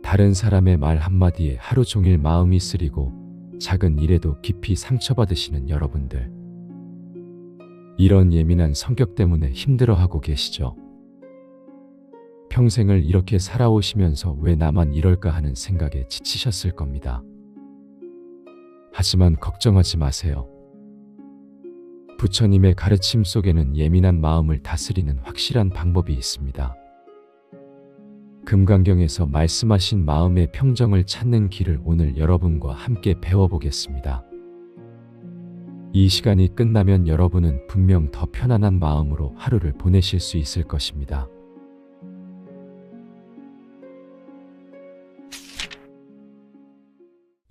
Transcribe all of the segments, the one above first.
다른 사람의 말 한마디에 하루 종일 마음이 쓰리고 작은 일에도 깊이 상처받으시는 여러분들. 이런 예민한 성격 때문에 힘들어하고 계시죠? 평생을 이렇게 살아오시면서 왜 나만 이럴까 하는 생각에 지치셨을 겁니다. 하지만 걱정하지 마세요. 부처님의 가르침 속에는 예민한 마음을 다스리는 확실한 방법이 있습니다. 금강경에서 말씀하신 마음의 평정을 찾는 길을 오늘 여러분과 함께 배워보겠습니다. 이 시간이 끝나면 여러분은 분명 더 편안한 마음으로 하루를 보내실 수 있을 것입니다.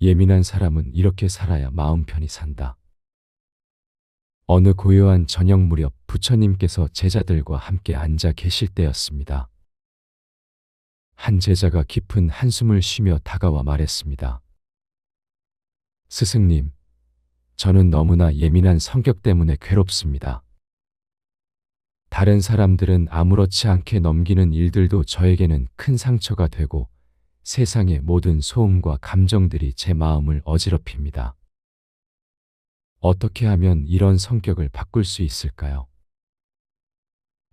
예민한 사람은 이렇게 살아야 마음 편히 산다. 어느 고요한 저녁 무렵 부처님께서 제자들과 함께 앉아 계실 때였습니다. 한 제자가 깊은 한숨을 쉬며 다가와 말했습니다. 스승님, 저는 너무나 예민한 성격 때문에 괴롭습니다. 다른 사람들은 아무렇지 않게 넘기는 일들도 저에게는 큰 상처가 되고 세상의 모든 소음과 감정들이 제 마음을 어지럽힙니다. 어떻게 하면 이런 성격을 바꿀 수 있을까요?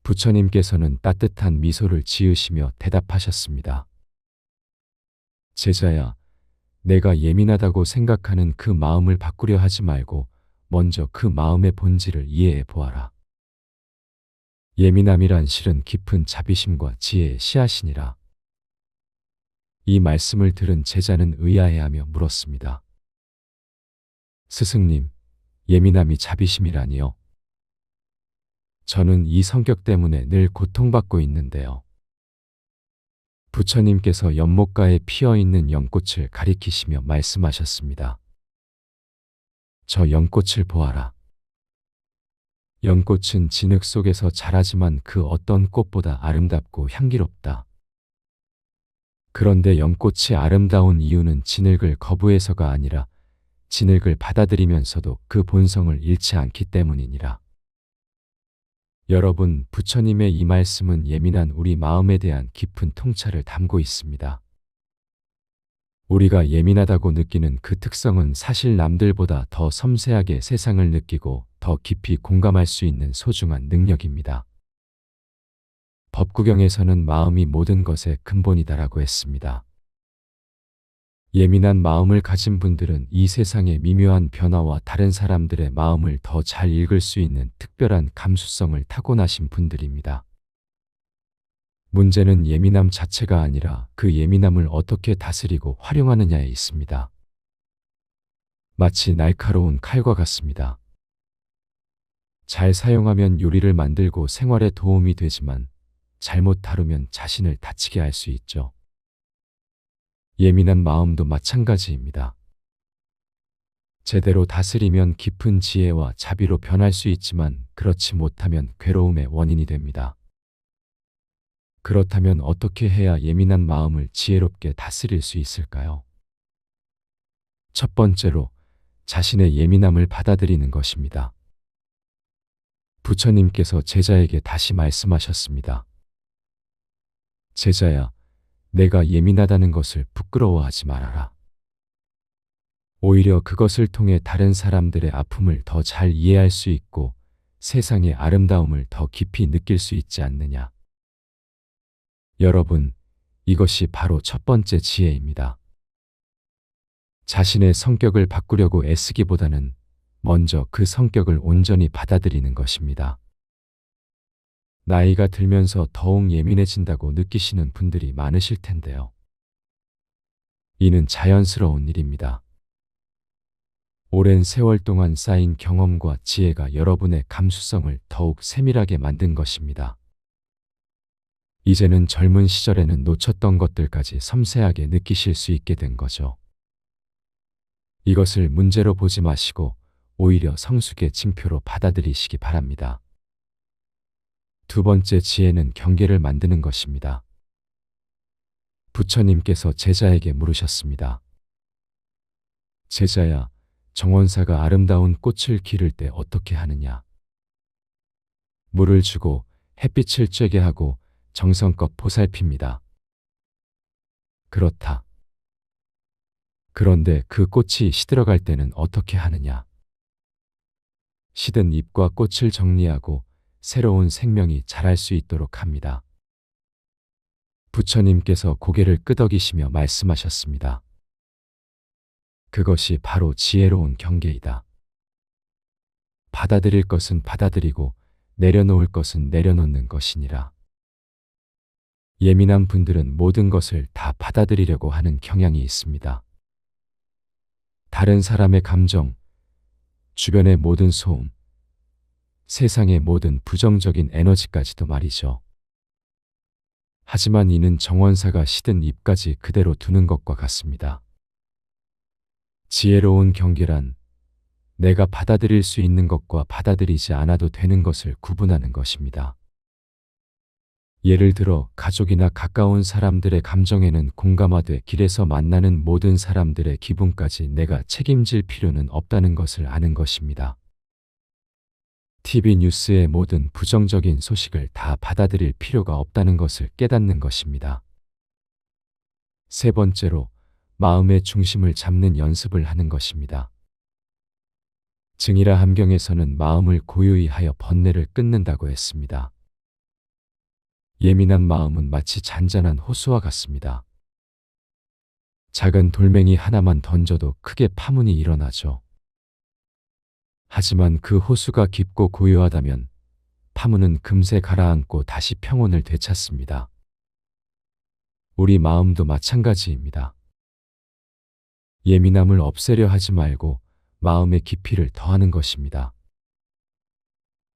부처님께서는 따뜻한 미소를 지으시며 대답하셨습니다. 제자야, 내가 예민하다고 생각하는 그 마음을 바꾸려 하지 말고 먼저 그 마음의 본질을 이해해 보아라. 예민함이란 실은 깊은 자비심과 지혜의 씨앗이니라. 이 말씀을 들은 제자는 의아해하며 물었습니다. 스승님, 예민함이 자비심이라니요? 저는 이 성격 때문에 늘 고통받고 있는데요. 부처님께서 연못가에 피어있는 연꽃을 가리키시며 말씀하셨습니다. 저 연꽃을 보아라. 연꽃은 진흙 속에서 자라지만 그 어떤 꽃보다 아름답고 향기롭다. 그런데 연꽃이 아름다운 이유는 진흙을 거부해서가 아니라 진흙을 받아들이면서도 그 본성을 잃지 않기 때문이니라. 여러분, 부처님의 이 말씀은 예민한 우리 마음에 대한 깊은 통찰을 담고 있습니다. 우리가 예민하다고 느끼는 그 특성은 사실 남들보다 더 섬세하게 세상을 느끼고 더 깊이 공감할 수 있는 소중한 능력입니다. 법구경에서는 마음이 모든 것의 근본이다라고 했습니다. 예민한 마음을 가진 분들은 이 세상의 미묘한 변화와 다른 사람들의 마음을 더 잘 읽을 수 있는 특별한 감수성을 타고나신 분들입니다. 문제는 예민함 자체가 아니라 그 예민함을 어떻게 다스리고 활용하느냐에 있습니다. 마치 날카로운 칼과 같습니다. 잘 사용하면 요리를 만들고 생활에 도움이 되지만 잘못 다루면 자신을 다치게 할 수 있죠. 예민한 마음도 마찬가지입니다. 제대로 다스리면 깊은 지혜와 자비로 변할 수 있지만 그렇지 못하면 괴로움의 원인이 됩니다. 그렇다면 어떻게 해야 예민한 마음을 지혜롭게 다스릴 수 있을까요? 첫 번째로 자신의 예민함을 받아들이는 것입니다. 부처님께서 제자에게 다시 말씀하셨습니다. 제자야, 내가 예민하다는 것을 부끄러워하지 말아라. 오히려 그것을 통해 다른 사람들의 아픔을 더 잘 이해할 수 있고 세상의 아름다움을 더 깊이 느낄 수 있지 않느냐. 여러분, 이것이 바로 첫 번째 지혜입니다. 자신의 성격을 바꾸려고 애쓰기보다는 먼저 그 성격을 온전히 받아들이는 것입니다. 나이가 들면서 더욱 예민해진다고 느끼시는 분들이 많으실 텐데요. 이는 자연스러운 일입니다. 오랜 세월 동안 쌓인 경험과 지혜가 여러분의 감수성을 더욱 세밀하게 만든 것입니다. 이제는 젊은 시절에는 놓쳤던 것들까지 섬세하게 느끼실 수 있게 된 거죠. 이것을 문제로 보지 마시고 오히려 성숙의 징표로 받아들이시기 바랍니다. 두 번째 지혜는 경계를 만드는 것입니다. 부처님께서 제자에게 물으셨습니다. 제자야, 정원사가 아름다운 꽃을 기를 때 어떻게 하느냐? 물을 주고 햇빛을 쬐게 하고 정성껏 보살핍니다. 그렇다. 그런데 그 꽃이 시들어갈 때는 어떻게 하느냐? 시든 잎과 꽃을 정리하고 새로운 생명이 자랄 수 있도록 합니다. 부처님께서 고개를 끄덕이시며 말씀하셨습니다. 그것이 바로 지혜로운 경계이다. 받아들일 것은 받아들이고 내려놓을 것은 내려놓는 것이니라. 예민한 분들은 모든 것을 다 받아들이려고 하는 경향이 있습니다. 다른 사람의 감정, 주변의 모든 소음, 세상의 모든 부정적인 에너지까지도 말이죠. 하지만 이는 정원사가 시든 잎까지 그대로 두는 것과 같습니다. 지혜로운 경계란 내가 받아들일 수 있는 것과 받아들이지 않아도 되는 것을 구분하는 것입니다. 예를 들어 가족이나 가까운 사람들의 감정에는 공감하되 길에서 만나는 모든 사람들의 기분까지 내가 책임질 필요는 없다는 것을 아는 것입니다. TV 뉴스의 모든 부정적인 소식을 다 받아들일 필요가 없다는 것을 깨닫는 것입니다. 세 번째로 마음의 중심을 잡는 연습을 하는 것입니다. 증이라 함경에서는 마음을 고요히 하여 번뇌를 끊는다고 했습니다. 예민한 마음은 마치 잔잔한 호수와 같습니다. 작은 돌멩이 하나만 던져도 크게 파문이 일어나죠. 하지만 그 호수가 깊고 고요하다면 파문은 금세 가라앉고 다시 평온을 되찾습니다. 우리 마음도 마찬가지입니다. 예민함을 없애려 하지 말고 마음의 깊이를 더하는 것입니다.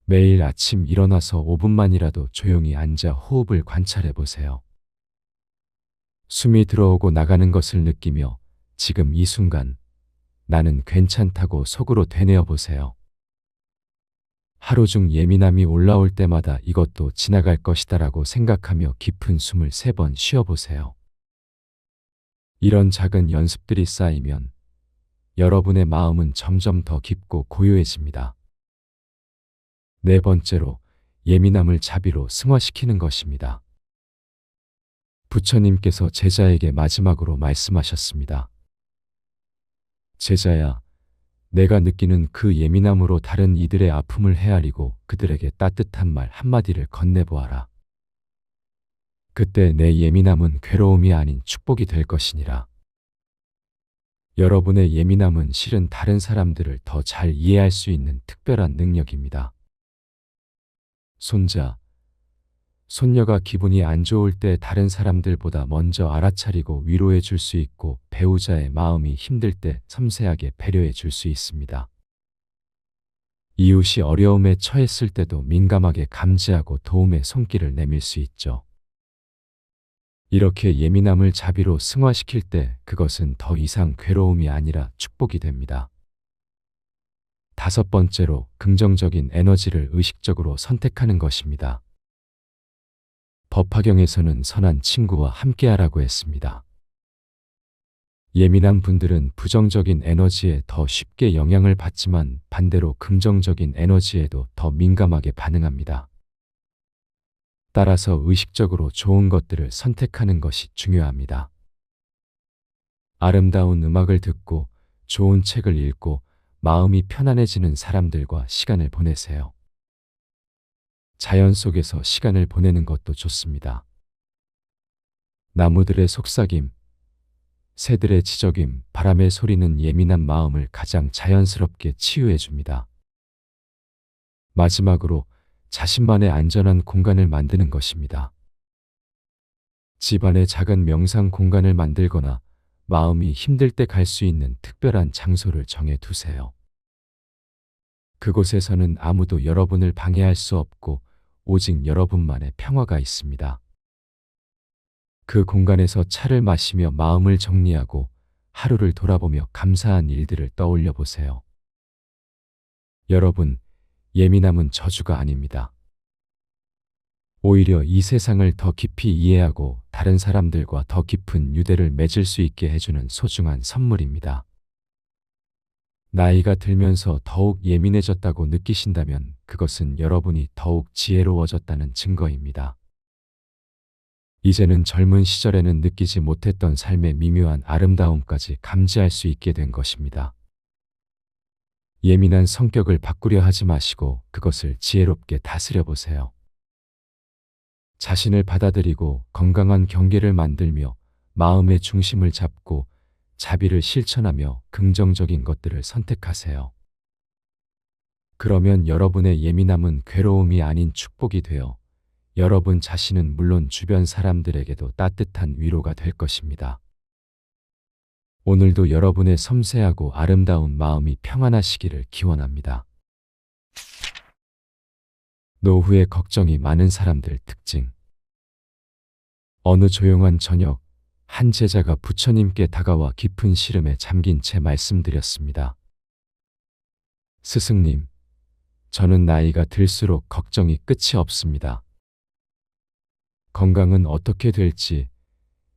매일 아침 일어나서 5분만이라도 조용히 앉아 호흡을 관찰해 보세요. 숨이 들어오고 나가는 것을 느끼며 지금 이 순간 나는 괜찮다고 속으로 되뇌어 보세요. 하루 중 예민함이 올라올 때마다 이것도 지나갈 것이다라고 생각하며 깊은 숨을 3번 쉬어보세요. 이런 작은 연습들이 쌓이면 여러분의 마음은 점점 더 깊고 고요해집니다. 네 번째로 예민함을 자비로 승화시키는 것입니다. 부처님께서 제자에게 마지막으로 말씀하셨습니다. 제자야, 내가 느끼는 그 예민함으로 다른 이들의 아픔을 헤아리고 그들에게 따뜻한 말 한마디를 건네보아라. 그때 내 예민함은 괴로움이 아닌 축복이 될 것이니라. 여러분의 예민함은 실은 다른 사람들을 더 잘 이해할 수 있는 특별한 능력입니다. 손자, 손녀가 기분이 안 좋을 때 다른 사람들보다 먼저 알아차리고 위로해 줄 수 있고 배우자의 마음이 힘들 때 섬세하게 배려해 줄 수 있습니다. 이웃이 어려움에 처했을 때도 민감하게 감지하고 도움의 손길을 내밀 수 있죠. 이렇게 예민함을 자비로 승화시킬 때 그것은 더 이상 괴로움이 아니라 축복이 됩니다. 다섯 번째로 긍정적인 에너지를 의식적으로 선택하는 것입니다. 법화경에서는 선한 친구와 함께하라고 했습니다. 예민한 분들은 부정적인 에너지에 더 쉽게 영향을 받지만 반대로 긍정적인 에너지에도 더 민감하게 반응합니다. 따라서 의식적으로 좋은 것들을 선택하는 것이 중요합니다. 아름다운 음악을 듣고 좋은 책을 읽고 마음이 편안해지는 사람들과 시간을 보내세요. 자연 속에서 시간을 보내는 것도 좋습니다. 나무들의 속삭임, 새들의 지저귐, 바람의 소리는 예민한 마음을 가장 자연스럽게 치유해 줍니다. 마지막으로 자신만의 안전한 공간을 만드는 것입니다. 집안에 작은 명상 공간을 만들거나 마음이 힘들 때 갈 수 있는 특별한 장소를 정해 두세요. 그곳에서는 아무도 여러분을 방해할 수 없고 오직 여러분만의 평화가 있습니다. 그 공간에서 차를 마시며 마음을 정리하고 하루를 돌아보며 감사한 일들을 떠올려 보세요. 여러분, 예민함은 저주가 아닙니다. 오히려 이 세상을 더 깊이 이해하고 다른 사람들과 더 깊은 유대를 맺을 수 있게 해주는 소중한 선물입니다. 나이가 들면서 더욱 예민해졌다고 느끼신다면 그것은 여러분이 더욱 지혜로워졌다는 증거입니다. 이제는 젊은 시절에는 느끼지 못했던 삶의 미묘한 아름다움까지 감지할 수 있게 된 것입니다. 예민한 성격을 바꾸려 하지 마시고 그것을 지혜롭게 다스려 보세요. 자신을 받아들이고 건강한 경계를 만들며 마음의 중심을 잡고 자비를 실천하며 긍정적인 것들을 선택하세요. 그러면 여러분의 예민함은 괴로움이 아닌 축복이 되어 여러분 자신은 물론 주변 사람들에게도 따뜻한 위로가 될 것입니다. 오늘도 여러분의 섬세하고 아름다운 마음이 평안하시기를 기원합니다. 노후에 걱정이 많은 사람들 특징. 어느 조용한 저녁, 한 제자가 부처님께 다가와 깊은 시름에 잠긴 채 말씀드렸습니다. 스승님, 저는 나이가 들수록 걱정이 끝이 없습니다. 건강은 어떻게 될지,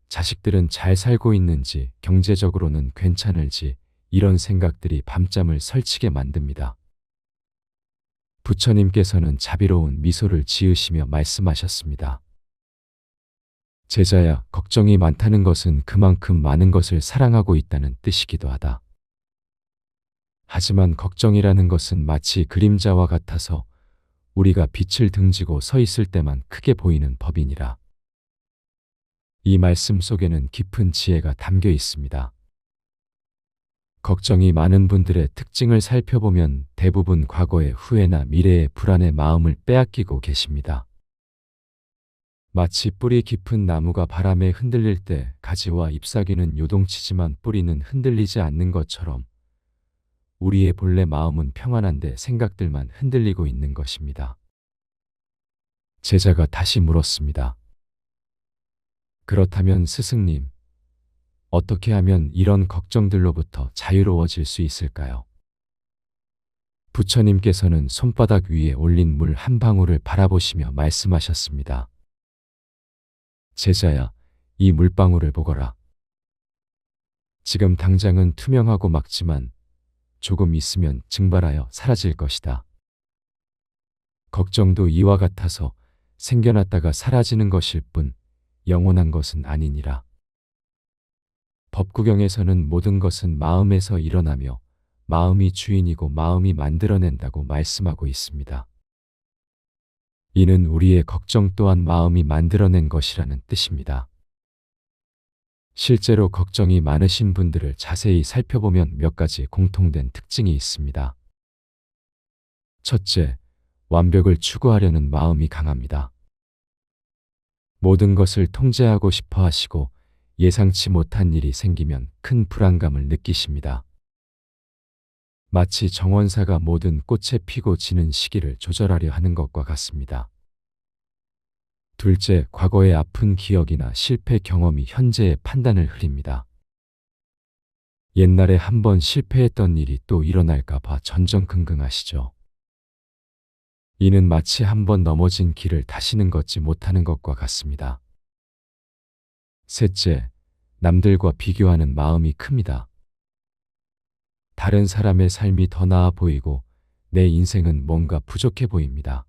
자식들은 잘 살고 있는지, 경제적으로는 괜찮을지 이런 생각들이 밤잠을 설치게 만듭니다. 부처님께서는 자비로운 미소를 지으시며 말씀하셨습니다. 제자야, 걱정이 많다는 것은 그만큼 많은 것을 사랑하고 있다는 뜻이기도 하다. 하지만 걱정이라는 것은 마치 그림자와 같아서 우리가 빛을 등지고 서 있을 때만 크게 보이는 법이니라. 이 말씀 속에는 깊은 지혜가 담겨 있습니다. 걱정이 많은 분들의 특징을 살펴보면 대부분 과거의 후회나 미래의 불안의 마음을 빼앗기고 계십니다. 마치 뿌리 깊은 나무가 바람에 흔들릴 때 가지와 잎사귀는 요동치지만 뿌리는 흔들리지 않는 것처럼 우리의 본래 마음은 평안한데 생각들만 흔들리고 있는 것입니다. 제자가 다시 물었습니다. 그렇다면 스승님, 어떻게 하면 이런 걱정들로부터 자유로워질 수 있을까요? 부처님께서는 손바닥 위에 올린 물 한 방울을 바라보시며 말씀하셨습니다. 제자야, 이 물방울을 보거라. 지금 당장은 투명하고 막지만 조금 있으면 증발하여 사라질 것이다. 걱정도 이와 같아서 생겨났다가 사라지는 것일 뿐 영원한 것은 아니니라. 법구경에서는 모든 것은 마음에서 일어나며 마음이 주인이고 마음이 만들어낸다고 말씀하고 있습니다. 이는 우리의 걱정 또한 마음이 만들어낸 것이라는 뜻입니다. 실제로 걱정이 많으신 분들을 자세히 살펴보면 몇 가지 공통된 특징이 있습니다. 첫째, 완벽을 추구하려는 마음이 강합니다. 모든 것을 통제하고 싶어 하시고 예상치 못한 일이 생기면 큰 불안감을 느끼십니다. 마치 정원사가 모든 꽃에 피고 지는 시기를 조절하려 하는 것과 같습니다. 둘째, 과거의 아픈 기억이나 실패 경험이 현재의 판단을 흐립니다. 옛날에 한번 실패했던 일이 또 일어날까 봐 전전긍긍하시죠. 이는 마치 한번 넘어진 길을 다시는 걷지 못하는 것과 같습니다. 셋째, 남들과 비교하는 마음이 큽니다. 다른 사람의 삶이 더 나아 보이고 내 인생은 뭔가 부족해 보입니다.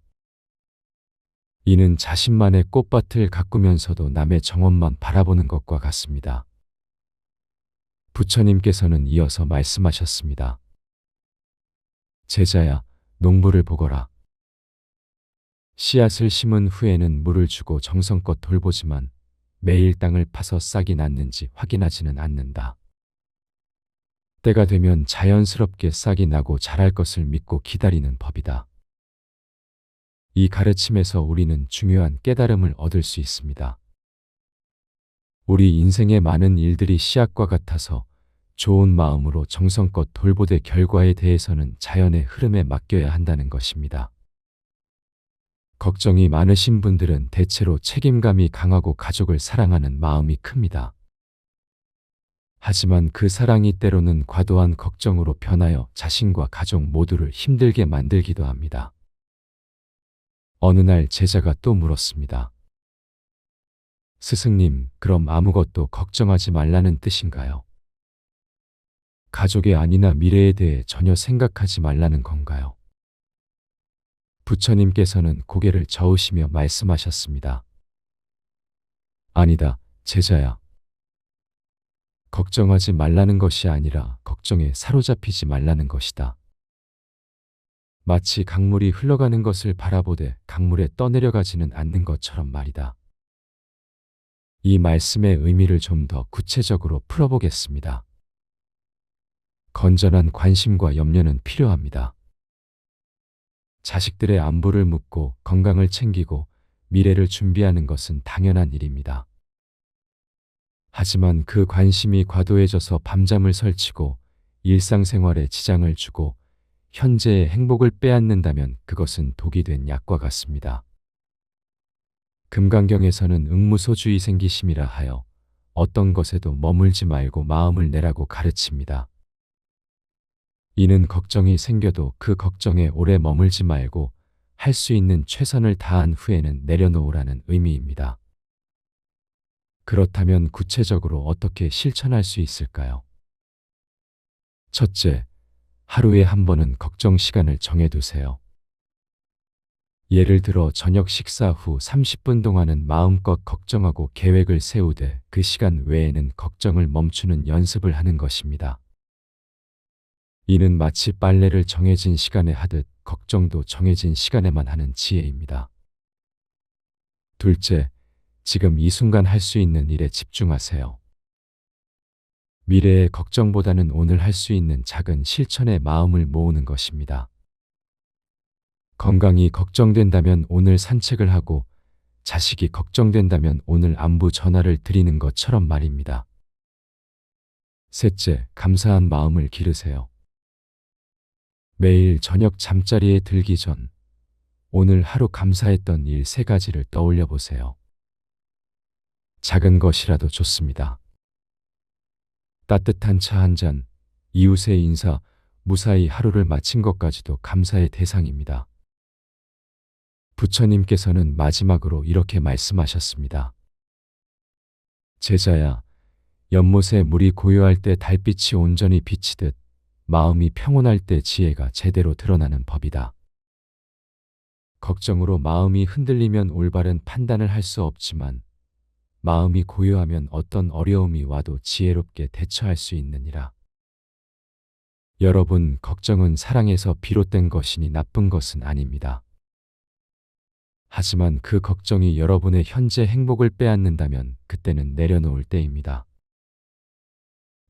이는 자신만의 꽃밭을 가꾸면서도 남의 정원만 바라보는 것과 같습니다. 부처님께서는 이어서 말씀하셨습니다. 제자야, 농부를 보거라. 씨앗을 심은 후에는 물을 주고 정성껏 돌보지만 매일 땅을 파서 싹이 났는지 확인하지는 않는다. 때가 되면 자연스럽게 싹이 나고 자랄 것을 믿고 기다리는 법이다. 이 가르침에서 우리는 중요한 깨달음을 얻을 수 있습니다. 우리 인생의 많은 일들이 씨앗과 같아서 좋은 마음으로 정성껏 돌보되 결과에 대해서는 자연의 흐름에 맡겨야 한다는 것입니다. 걱정이 많으신 분들은 대체로 책임감이 강하고 가족을 사랑하는 마음이 큽니다. 하지만 그 사랑이 때로는 과도한 걱정으로 변하여 자신과 가족 모두를 힘들게 만들기도 합니다. 어느 날 제자가 또 물었습니다. 스승님, 그럼 아무것도 걱정하지 말라는 뜻인가요? 가족의 안위나 미래에 대해 전혀 생각하지 말라는 건가요? 부처님께서는 고개를 저으시며 말씀하셨습니다. 아니다, 제자야. 걱정하지 말라는 것이 아니라 걱정에 사로잡히지 말라는 것이다. 마치 강물이 흘러가는 것을 바라보되 강물에 떠내려가지는 않는 것처럼 말이다. 이 말씀의 의미를 좀 더 구체적으로 풀어보겠습니다. 건전한 관심과 염려는 필요합니다. 자식들의 안부를 묻고 건강을 챙기고 미래를 준비하는 것은 당연한 일입니다. 하지만 그 관심이 과도해져서 밤잠을 설치고 일상생활에 지장을 주고 현재의 행복을 빼앗는다면 그것은 독이 된 약과 같습니다. 금강경에서는 응무소주의 생기심이라 하여 어떤 것에도 머물지 말고 마음을 내라고 가르칩니다. 이는 걱정이 생겨도 그 걱정에 오래 머물지 말고 할 수 있는 최선을 다한 후에는 내려놓으라는 의미입니다. 그렇다면 구체적으로 어떻게 실천할 수 있을까요? 첫째, 하루에 한 번은 걱정 시간을 정해두세요. 예를 들어 저녁 식사 후 30분 동안은 마음껏 걱정하고 계획을 세우되 그 시간 외에는 걱정을 멈추는 연습을 하는 것입니다. 이는 마치 빨래를 정해진 시간에 하듯 걱정도 정해진 시간에만 하는 지혜입니다. 둘째, 지금 이 순간 할 수 있는 일에 집중하세요. 미래의 걱정보다는 오늘 할 수 있는 작은 실천에 마음을 모으는 것입니다. 건강이 걱정된다면 오늘 산책을 하고 자식이 걱정된다면 오늘 안부 전화를 드리는 것처럼 말입니다. 셋째, 감사한 마음을 기르세요. 매일 저녁 잠자리에 들기 전 오늘 하루 감사했던 일 3가지를 떠올려 보세요. 작은 것이라도 좋습니다. 따뜻한 차 한 잔, 이웃의 인사, 무사히 하루를 마친 것까지도 감사의 대상입니다. 부처님께서는 마지막으로 이렇게 말씀하셨습니다. 제자야, 연못에 물이 고요할 때 달빛이 온전히 비치듯 마음이 평온할 때 지혜가 제대로 드러나는 법이다. 걱정으로 마음이 흔들리면 올바른 판단을 할 수 없지만 마음이 고요하면 어떤 어려움이 와도 지혜롭게 대처할 수 있느니라. 여러분, 걱정은 사랑에서 비롯된 것이니 나쁜 것은 아닙니다. 하지만 그 걱정이 여러분의 현재 행복을 빼앗는다면 그때는 내려놓을 때입니다.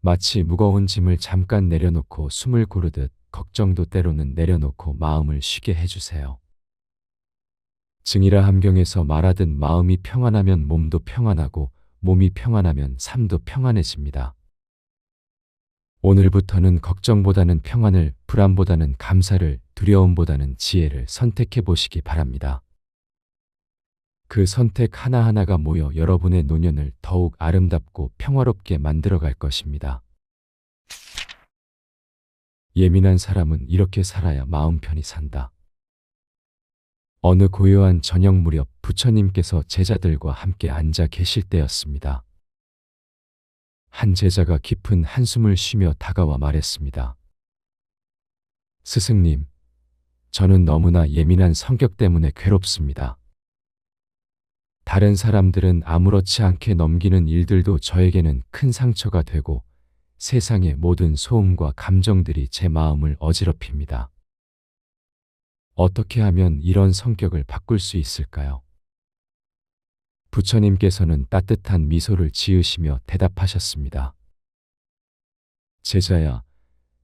마치 무거운 짐을 잠깐 내려놓고 숨을 고르듯 걱정도 때로는 내려놓고 마음을 쉬게 해주세요. 증이라 함경에서 말하듯 마음이 평안하면 몸도 평안하고 몸이 평안하면 삶도 평안해집니다. 오늘부터는 걱정보다는 평안을, 불안보다는 감사를, 두려움보다는 지혜를 선택해 보시기 바랍니다. 그 선택 하나하나가 모여 여러분의 노년을 더욱 아름답고 평화롭게 만들어 갈 것입니다. 예민한 사람은 이렇게 살아야 마음 편히 산다. 어느 고요한 저녁 무렵 부처님께서 제자들과 함께 앉아 계실 때였습니다. 한 제자가 깊은 한숨을 쉬며 다가와 말했습니다. 스승님, 저는 너무나 예민한 성격 때문에 괴롭습니다. 다른 사람들은 아무렇지 않게 넘기는 일들도 저에게는 큰 상처가 되고 세상의 모든 소음과 감정들이 제 마음을 어지럽힙니다. 어떻게 하면 이런 성격을 바꿀 수 있을까요? 부처님께서는 따뜻한 미소를 지으시며 대답하셨습니다. 제자야,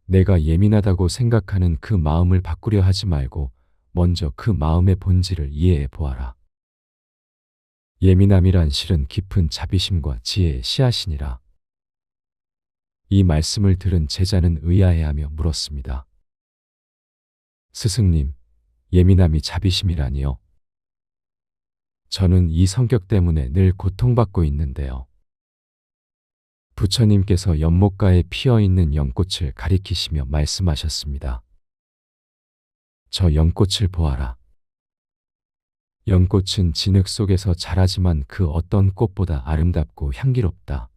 내가 예민하다고 생각하는 그 마음을 바꾸려 하지 말고 먼저 그 마음의 본질을 이해해 보아라. 예민함이란 실은 깊은 자비심과 지혜의 씨앗이니라. 이 말씀을 들은 제자는 의아해하며 물었습니다. 스승님, 예민함이 자비심이라니요? 저는 이 성격 때문에 늘 고통받고 있는데요. 부처님께서 연못가에 피어있는 연꽃을 가리키시며 말씀하셨습니다. 저 연꽃을 보아라. 연꽃은 진흙 속에서 자라지만 그 어떤 꽃보다 아름답고 향기롭다.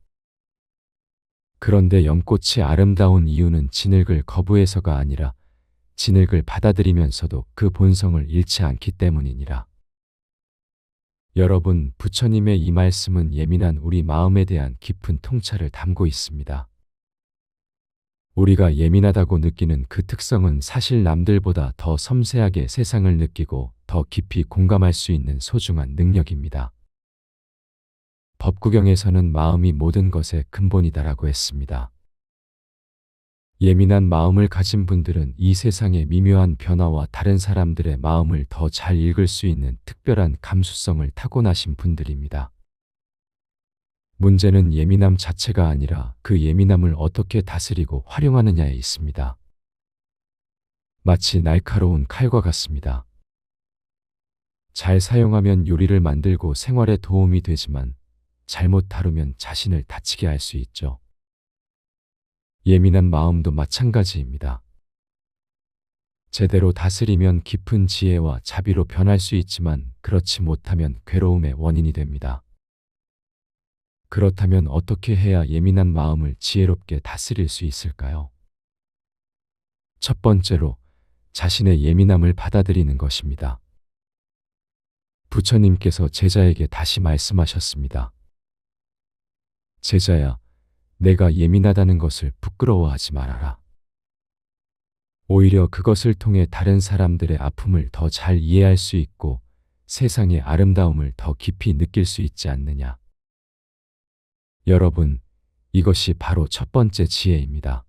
그런데 연꽃이 아름다운 이유는 진흙을 거부해서가 아니라 진흙을 받아들이면서도 그 본성을 잃지 않기 때문이니라. 여러분, 부처님의 이 말씀은 예민한 우리 마음에 대한 깊은 통찰을 담고 있습니다. 우리가 예민하다고 느끼는 그 특성은 사실 남들보다 더 섬세하게 세상을 느끼고 더 깊이 공감할 수 있는 소중한 능력입니다. 법구경에서는 마음이 모든 것의 근본이다라고 했습니다. 예민한 마음을 가진 분들은 이 세상의 미묘한 변화와 다른 사람들의 마음을 더 잘 읽을 수 있는 특별한 감수성을 타고나신 분들입니다. 문제는 예민함 자체가 아니라 그 예민함을 어떻게 다스리고 활용하느냐에 있습니다. 마치 날카로운 칼과 같습니다. 잘 사용하면 요리를 만들고 생활에 도움이 되지만 잘못 다루면 자신을 다치게 할 수 있죠. 예민한 마음도 마찬가지입니다. 제대로 다스리면 깊은 지혜와 자비로 변할 수 있지만 그렇지 못하면 괴로움의 원인이 됩니다. 그렇다면 어떻게 해야 예민한 마음을 지혜롭게 다스릴 수 있을까요? 첫 번째로 자신의 예민함을 받아들이는 것입니다. 부처님께서 제자에게 다시 말씀하셨습니다. 제자야, 내가 예민하다는 것을 부끄러워하지 말아라. 오히려 그것을 통해 다른 사람들의 아픔을 더 잘 이해할 수 있고 세상의 아름다움을 더 깊이 느낄 수 있지 않느냐. 여러분, 이것이 바로 첫 번째 지혜입니다.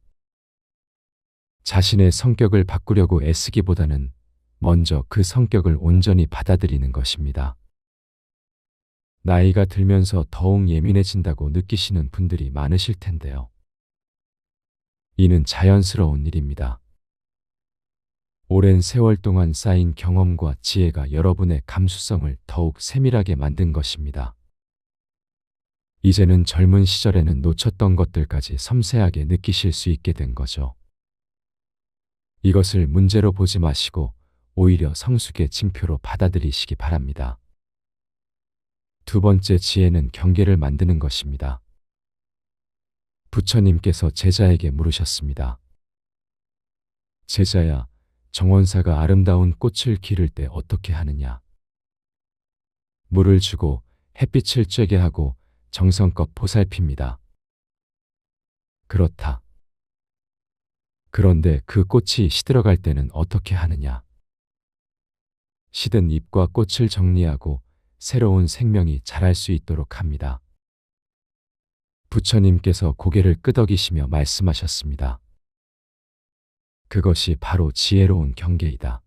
자신의 성격을 바꾸려고 애쓰기보다는 먼저 그 성격을 온전히 받아들이는 것입니다. 나이가 들면서 더욱 예민해진다고 느끼시는 분들이 많으실 텐데요. 이는 자연스러운 일입니다. 오랜 세월 동안 쌓인 경험과 지혜가 여러분의 감수성을 더욱 세밀하게 만든 것입니다. 이제는 젊은 시절에는 놓쳤던 것들까지 섬세하게 느끼실 수 있게 된 거죠. 이것을 문제로 보지 마시고 오히려 성숙의 징표로 받아들이시기 바랍니다. 두 번째 지혜는 경계를 만드는 것입니다. 부처님께서 제자에게 물으셨습니다. 제자야, 정원사가 아름다운 꽃을 기를 때 어떻게 하느냐? 물을 주고 햇빛을 쬐게 하고 정성껏 보살핍니다. 그렇다. 그런데 그 꽃이 시들어갈 때는 어떻게 하느냐? 시든 잎과 꽃을 정리하고 새로운 생명이 자랄 수 있도록 합니다. 부처님께서 고개를 끄덕이시며 말씀하셨습니다. 그것이 바로 지혜로운 경계이다.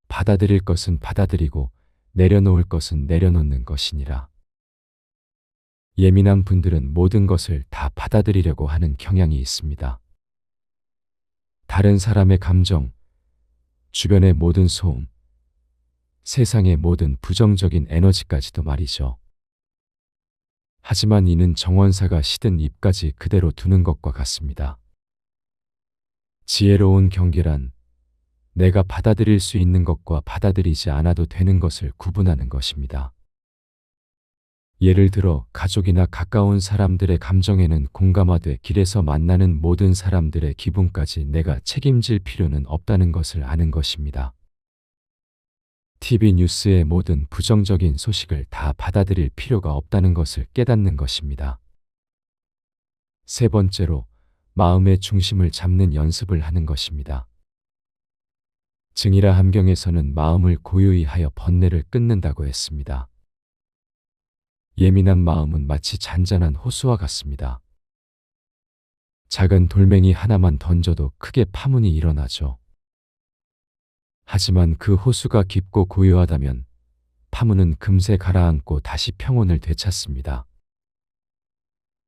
받아들일 것은 받아들이고 내려놓을 것은 내려놓는 것이니라. 예민한 분들은 모든 것을 다 받아들이려고 하는 경향이 있습니다. 다른 사람의 감정, 주변의 모든 소음, 세상의 모든 부정적인 에너지까지도 말이죠. 하지만 이는 정원사가 시든 잎까지 그대로 두는 것과 같습니다. 지혜로운 경계란 내가 받아들일 수 있는 것과 받아들이지 않아도 되는 것을 구분하는 것입니다. 예를 들어 가족이나 가까운 사람들의 감정에는 공감하되 길에서 만나는 모든 사람들의 기분까지 내가 책임질 필요는 없다는 것을 아는 것입니다. TV 뉴스의 모든 부정적인 소식을 다 받아들일 필요가 없다는 것을 깨닫는 것입니다. 세 번째로 마음의 중심을 잡는 연습을 하는 것입니다. 증이라 함경에서는 마음을 고요히 하여 번뇌를 끊는다고 했습니다. 예민한 마음은 마치 잔잔한 호수와 같습니다. 작은 돌멩이 하나만 던져도 크게 파문이 일어나죠. 하지만 그 호수가 깊고 고요하다면 파문은 금세 가라앉고 다시 평온을 되찾습니다.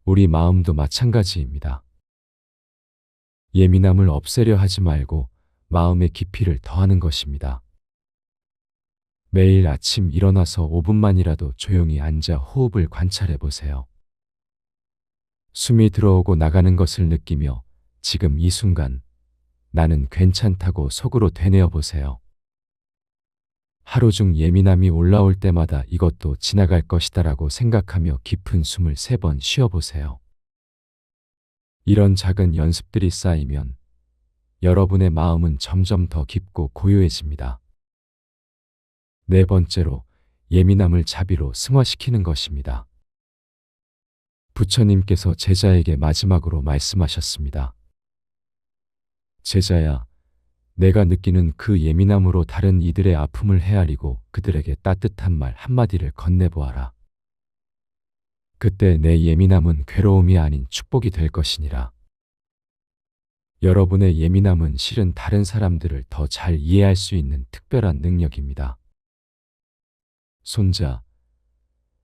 우리 마음도 마찬가지입니다. 예민함을 없애려 하지 말고 마음의 깊이를 더하는 것입니다. 매일 아침 일어나서 5분만이라도 조용히 앉아 호흡을 관찰해 보세요. 숨이 들어오고 나가는 것을 느끼며 지금 이 순간 나는 괜찮다고 속으로 되뇌어 보세요. 하루 중 예민함이 올라올 때마다 이것도 지나갈 것이다라고 생각하며 깊은 숨을 3번 쉬어보세요. 이런 작은 연습들이 쌓이면 여러분의 마음은 점점 더 깊고 고요해집니다. 네 번째로 예민함을 자비로 승화시키는 것입니다. 부처님께서 제자에게 마지막으로 말씀하셨습니다. 제자야, 내가 느끼는 그 예민함으로 다른 이들의 아픔을 헤아리고 그들에게 따뜻한 말 한마디를 건네보아라. 그때 내 예민함은 괴로움이 아닌 축복이 될 것이니라. 여러분의 예민함은 실은 다른 사람들을 더 잘 이해할 수 있는 특별한 능력입니다. 손자,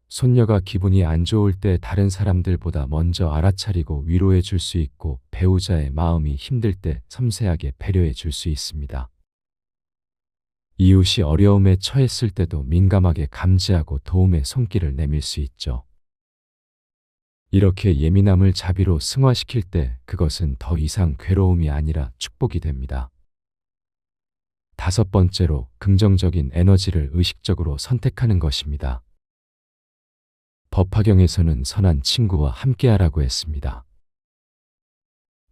손녀가 기분이 안 좋을 때 다른 사람들보다 먼저 알아차리고 위로해 줄 수 있고 배우자의 마음이 힘들 때 섬세하게 배려해 줄 수 있습니다. 이웃이 어려움에 처했을 때도 민감하게 감지하고 도움의 손길을 내밀 수 있죠. 이렇게 예민함을 자비로 승화시킬 때 그것은 더 이상 괴로움이 아니라 축복이 됩니다. 다섯 번째로 긍정적인 에너지를 의식적으로 선택하는 것입니다. 법화경에서는 선한 친구와 함께하라고 했습니다.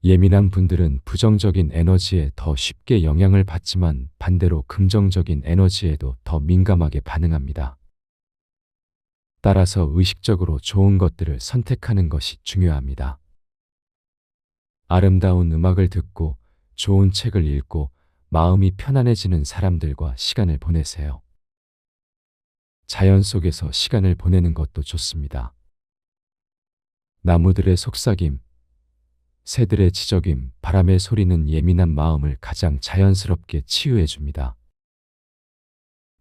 예민한 분들은 부정적인 에너지에 더 쉽게 영향을 받지만 반대로 긍정적인 에너지에도 더 민감하게 반응합니다. 따라서 의식적으로 좋은 것들을 선택하는 것이 중요합니다. 아름다운 음악을 듣고 좋은 책을 읽고 마음이 편안해지는 사람들과 시간을 보내세요. 자연 속에서 시간을 보내는 것도 좋습니다. 나무들의 속삭임, 새들의 지저귐, 바람의 소리는 예민한 마음을 가장 자연스럽게 치유해 줍니다.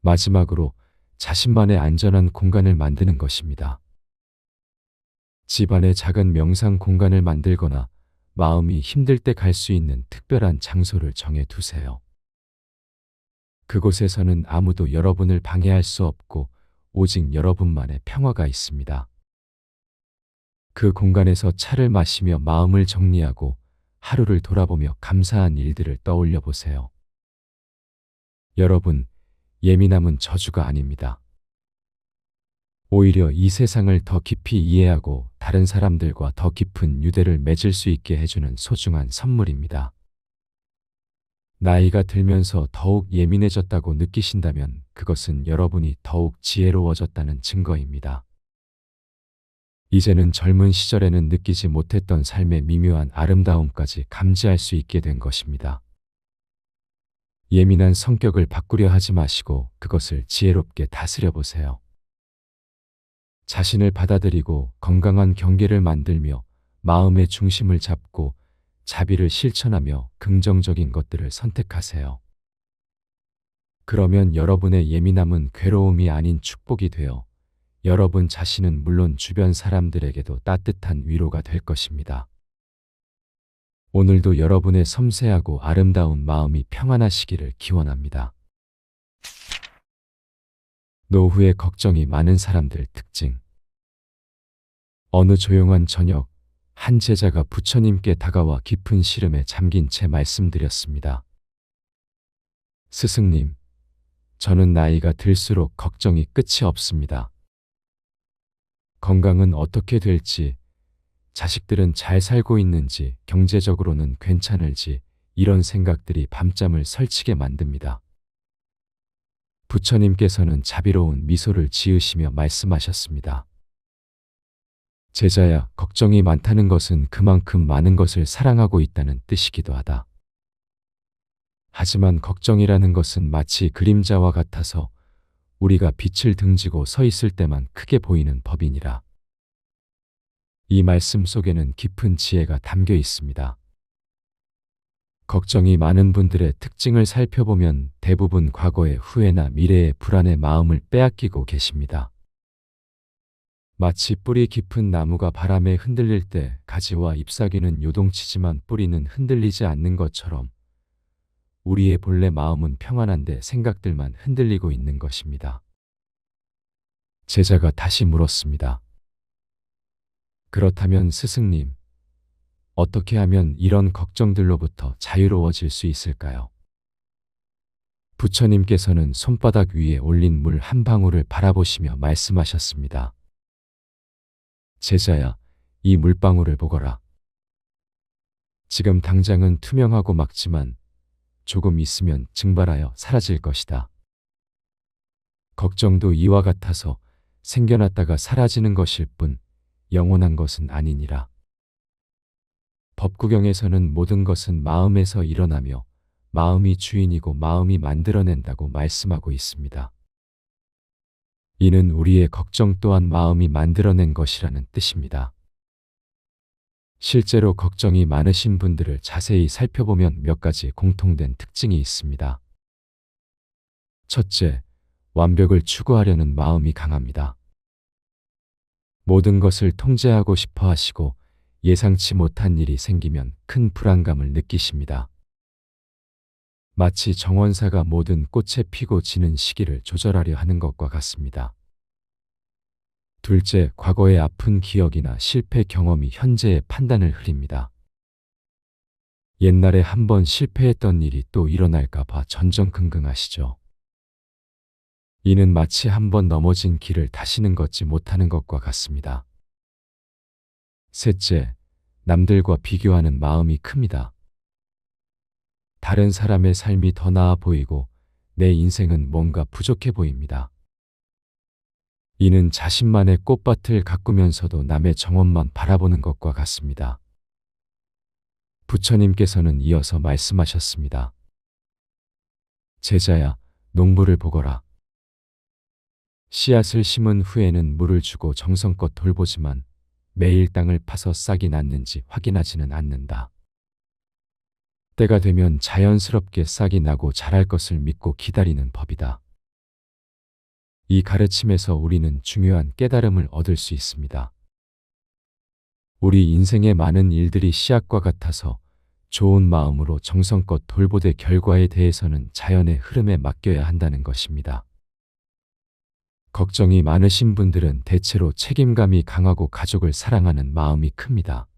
마지막으로 자신만의 안전한 공간을 만드는 것입니다. 집안에 작은 명상 공간을 만들거나 마음이 힘들 때 갈 수 있는 특별한 장소를 정해 두세요. 그곳에서는 아무도 여러분을 방해할 수 없고 오직 여러분만의 평화가 있습니다. 그 공간에서 차를 마시며 마음을 정리하고 하루를 돌아보며 감사한 일들을 떠올려 보세요. 여러분, 예민함은 저주가 아닙니다. 오히려 이 세상을 더 깊이 이해하고 다른 사람들과 더 깊은 유대를 맺을 수 있게 해주는 소중한 선물입니다. 나이가 들면서 더욱 예민해졌다고 느끼신다면 그것은 여러분이 더욱 지혜로워졌다는 증거입니다. 이제는 젊은 시절에는 느끼지 못했던 삶의 미묘한 아름다움까지 감지할 수 있게 된 것입니다. 예민한 성격을 바꾸려 하지 마시고 그것을 지혜롭게 다스려 보세요. 자신을 받아들이고 건강한 경계를 만들며 마음의 중심을 잡고 자비를 실천하며 긍정적인 것들을 선택하세요. 그러면 여러분의 예민함은 괴로움이 아닌 축복이 되어 여러분 자신은 물론 주변 사람들에게도 따뜻한 위로가 될 것입니다. 오늘도 여러분의 섬세하고 아름다운 마음이 평안하시기를 기원합니다. 노후의 걱정이 많은 사람들 특징. 어느 조용한 저녁, 한 제자가 부처님께 다가와 깊은 시름에 잠긴 채 말씀드렸습니다. 스승님, 저는 나이가 들수록 걱정이 끝이 없습니다. 건강은 어떻게 될지, 자식들은 잘 살고 있는지, 경제적으로는 괜찮을지 이런 생각들이 밤잠을 설치게 만듭니다. 부처님께서는 자비로운 미소를 지으시며 말씀하셨습니다. 제자야, 걱정이 많다는 것은 그만큼 많은 것을 사랑하고 있다는 뜻이기도 하다. 하지만 걱정이라는 것은 마치 그림자와 같아서 우리가 빛을 등지고 서 있을 때만 크게 보이는 법이니라. 이 말씀 속에는 깊은 지혜가 담겨 있습니다. 걱정이 많은 분들의 특징을 살펴보면 대부분 과거의 후회나 미래의 불안의 마음을 빼앗기고 계십니다. 마치 뿌리 깊은 나무가 바람에 흔들릴 때 가지와 잎사귀는 요동치지만 뿌리는 흔들리지 않는 것처럼 우리의 본래 마음은 평안한데 생각들만 흔들리고 있는 것입니다. 제자가 다시 물었습니다. 그렇다면 스승님, 어떻게 하면 이런 걱정들로부터 자유로워질 수 있을까요? 부처님께서는 손바닥 위에 올린 물 한 방울을 바라보시며 말씀하셨습니다. 제자야, 이 물방울을 보거라. 지금 당장은 투명하고 막지만 조금 있으면 증발하여 사라질 것이다. 걱정도 이와 같아서 생겨났다가 사라지는 것일 뿐 영원한 것은 아니니라. 법구경에서는 모든 것은 마음에서 일어나며 마음이 주인이고 마음이 만들어낸다고 말씀하고 있습니다. 이는 우리의 걱정 또한 마음이 만들어낸 것이라는 뜻입니다. 실제로 걱정이 많으신 분들을 자세히 살펴보면 몇 가지 공통된 특징이 있습니다. 첫째, 완벽을 추구하려는 마음이 강합니다. 모든 것을 통제하고 싶어 하시고 예상치 못한 일이 생기면 큰 불안감을 느끼십니다. 마치 정원사가 모든 꽃에 피고 지는 시기를 조절하려 하는 것과 같습니다. 둘째, 과거의 아픈 기억이나 실패 경험이 현재의 판단을 흐립니다. 옛날에 한번 실패했던 일이 또 일어날까 봐 전전긍긍하시죠. 이는 마치 한번 넘어진 길을 다시는 걷지 못하는 것과 같습니다. 셋째, 남들과 비교하는 마음이 큽니다. 다른 사람의 삶이 더 나아 보이고 내 인생은 뭔가 부족해 보입니다. 이는 자신만의 꽃밭을 가꾸면서도 남의 정원만 바라보는 것과 같습니다. 부처님께서는 이어서 말씀하셨습니다. 제자야, 농부를 보거라. 씨앗을 심은 후에는 물을 주고 정성껏 돌보지만 매일 땅을 파서 싹이 났는지 확인하지는 않는다. 때가 되면 자연스럽게 싹이 나고 자랄 것을 믿고 기다리는 법이다. 이 가르침에서 우리는 중요한 깨달음을 얻을 수 있습니다. 우리 인생의 많은 일들이 씨앗과 같아서 좋은 마음으로 정성껏 돌보되 결과에 대해서는 자연의 흐름에 맡겨야 한다는 것입니다. 걱정이 많으신 분들은 대체로 책임감이 강하고 가족을 사랑하는 마음이 큽니다.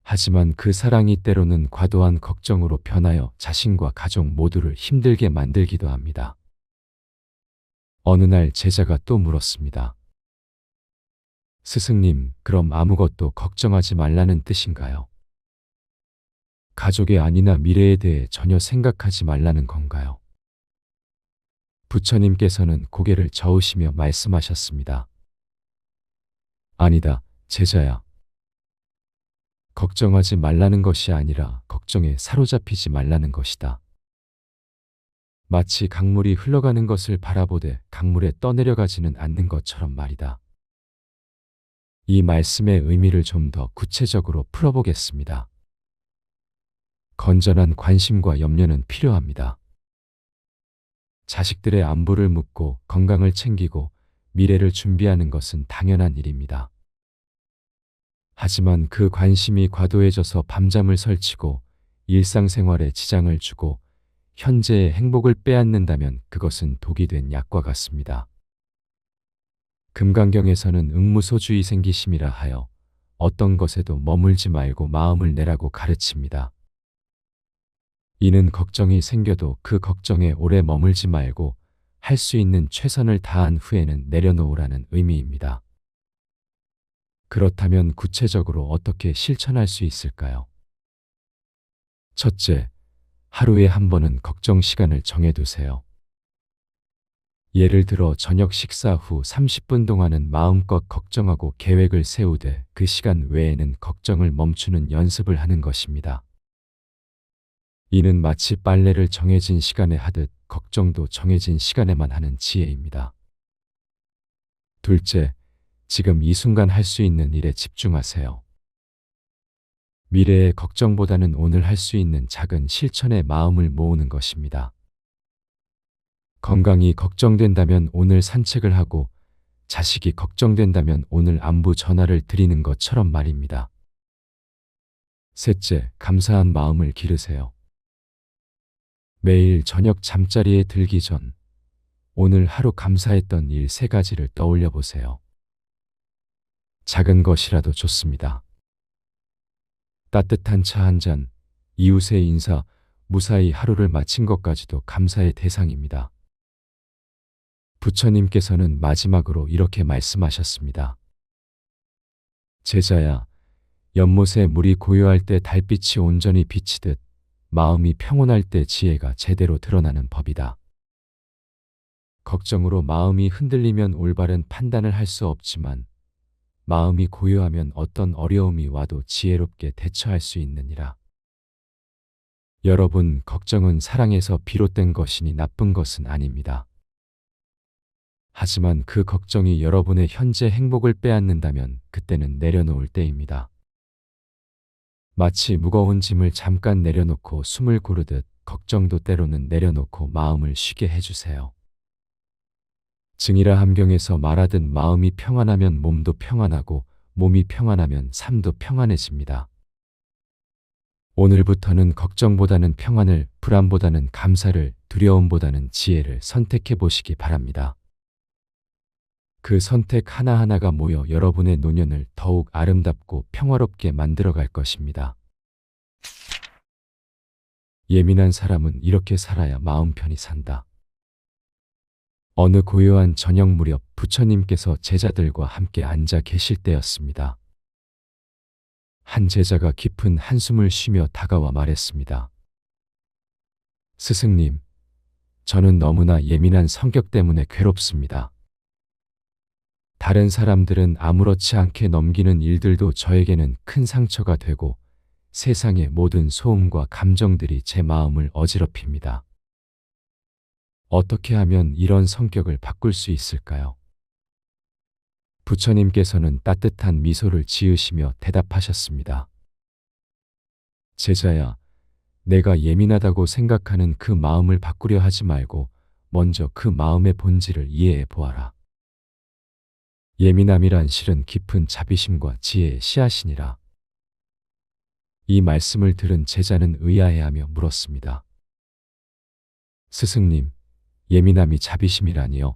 하지만 그 사랑이 때로는 과도한 걱정으로 변하여 자신과 가족 모두를 힘들게 만들기도 합니다. 어느 날 제자가 또 물었습니다. 스승님, 그럼 아무것도 걱정하지 말라는 뜻인가요? 가족의 안위나 미래에 대해 전혀 생각하지 말라는 건가요? 부처님께서는 고개를 저으시며 말씀하셨습니다. 아니다, 제자야. 걱정하지 말라는 것이 아니라 걱정에 사로잡히지 말라는 것이다. 마치 강물이 흘러가는 것을 바라보되 강물에 떠내려가지는 않는 것처럼 말이다. 이 말씀의 의미를 좀 더 구체적으로 풀어보겠습니다. 건전한 관심과 염려는 필요합니다. 자식들의 안부를 묻고 건강을 챙기고 미래를 준비하는 것은 당연한 일입니다. 하지만 그 관심이 과도해져서 밤잠을 설치고 일상생활에 지장을 주고 현재의 행복을 빼앗는다면 그것은 독이 된 약과 같습니다. 금강경에서는 응무소주의 생기심이라 하여 어떤 것에도 머물지 말고 마음을 내라고 가르칩니다. 이는 걱정이 생겨도 그 걱정에 오래 머물지 말고 할 수 있는 최선을 다한 후에는 내려놓으라는 의미입니다. 그렇다면 구체적으로 어떻게 실천할 수 있을까요? 첫째, 하루에 한 번은 걱정 시간을 정해두세요. 예를 들어 저녁 식사 후 30분 동안은 마음껏 걱정하고 계획을 세우되 그 시간 외에는 걱정을 멈추는 연습을 하는 것입니다. 이는 마치 빨래를 정해진 시간에 하듯 걱정도 정해진 시간에만 하는 지혜입니다. 둘째, 지금 이 순간 할 수 있는 일에 집중하세요. 미래의 걱정보다는 오늘 할 수 있는 작은 실천에 마음을 모으는 것입니다. 건강이 걱정된다면 오늘 산책을 하고 자식이 걱정된다면 오늘 안부 전화를 드리는 것처럼 말입니다. 셋째, 감사한 마음을 기르세요. 매일 저녁 잠자리에 들기 전 오늘 하루 감사했던 일 3가지를 떠올려 보세요. 작은 것이라도 좋습니다. 따뜻한 차 한 잔, 이웃의 인사, 무사히 하루를 마친 것까지도 감사의 대상입니다. 부처님께서는 마지막으로 이렇게 말씀하셨습니다. 제자야, 연못에 물이 고요할 때 달빛이 온전히 비치듯 마음이 평온할 때 지혜가 제대로 드러나는 법이다. 걱정으로 마음이 흔들리면 올바른 판단을 할 수 없지만 마음이 고요하면 어떤 어려움이 와도 지혜롭게 대처할 수 있느니라. 여러분, 걱정은 사랑에서 비롯된 것이니 나쁜 것은 아닙니다. 하지만 그 걱정이 여러분의 현재 행복을 빼앗는다면 그때는 내려놓을 때입니다. 마치 무거운 짐을 잠깐 내려놓고 숨을 고르듯 걱정도 때로는 내려놓고 마음을 쉬게 해주세요. 증이라 함경에서 말하듯 마음이 평안하면 몸도 평안하고 몸이 평안하면 삶도 평안해집니다. 오늘부터는 걱정보다는 평안을, 불안보다는 감사를, 두려움보다는 지혜를 선택해 보시기 바랍니다. 그 선택 하나하나가 모여 여러분의 노년을 더욱 아름답고 평화롭게 만들어 갈 것입니다. 예민한 사람은 이렇게 살아야 마음 편히 산다. 어느 고요한 저녁 무렵 부처님께서 제자들과 함께 앉아 계실 때였습니다. 한 제자가 깊은 한숨을 쉬며 다가와 말했습니다. 스승님, 저는 너무나 예민한 성격 때문에 괴롭습니다. 다른 사람들은 아무렇지 않게 넘기는 일들도 저에게는 큰 상처가 되고 세상의 모든 소음과 감정들이 제 마음을 어지럽힙니다. 어떻게 하면 이런 성격을 바꿀 수 있을까요? 부처님께서는 따뜻한 미소를 지으시며 대답하셨습니다. 제자야, 내가 예민하다고 생각하는 그 마음을 바꾸려 하지 말고 먼저 그 마음의 본질을 이해해 보아라. 예민함이란 실은 깊은 자비심과 지혜의 씨앗이니라. 이 말씀을 들은 제자는 의아해하며 물었습니다. 스승님, 예민함이 자비심이라니요?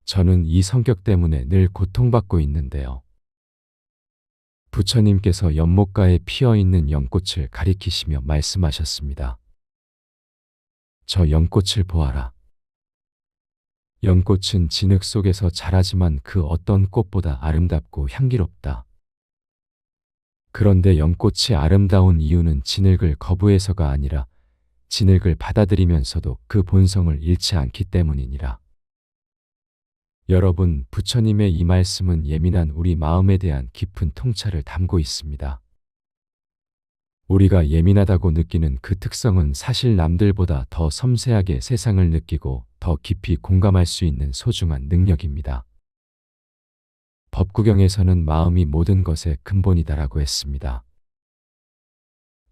저는 이 성격 때문에 늘 고통받고 있는데요. 부처님께서 연못가에 피어있는 연꽃을 가리키시며 말씀하셨습니다. 저 연꽃을 보아라. 연꽃은 진흙 속에서 자라지만 그 어떤 꽃보다 아름답고 향기롭다. 그런데 연꽃이 아름다운 이유는 진흙을 거부해서가 아니라 진흙을 받아들이면서도 그 본성을 잃지 않기 때문이니라. 여러분, 부처님의 이 말씀은 예민한 우리 마음에 대한 깊은 통찰을 담고 있습니다. 우리가 예민하다고 느끼는 그 특성은 사실 남들보다 더 섬세하게 세상을 느끼고 더 깊이 공감할 수 있는 소중한 능력입니다. 법구경에서는 마음이 모든 것의 근본이다라고 했습니다.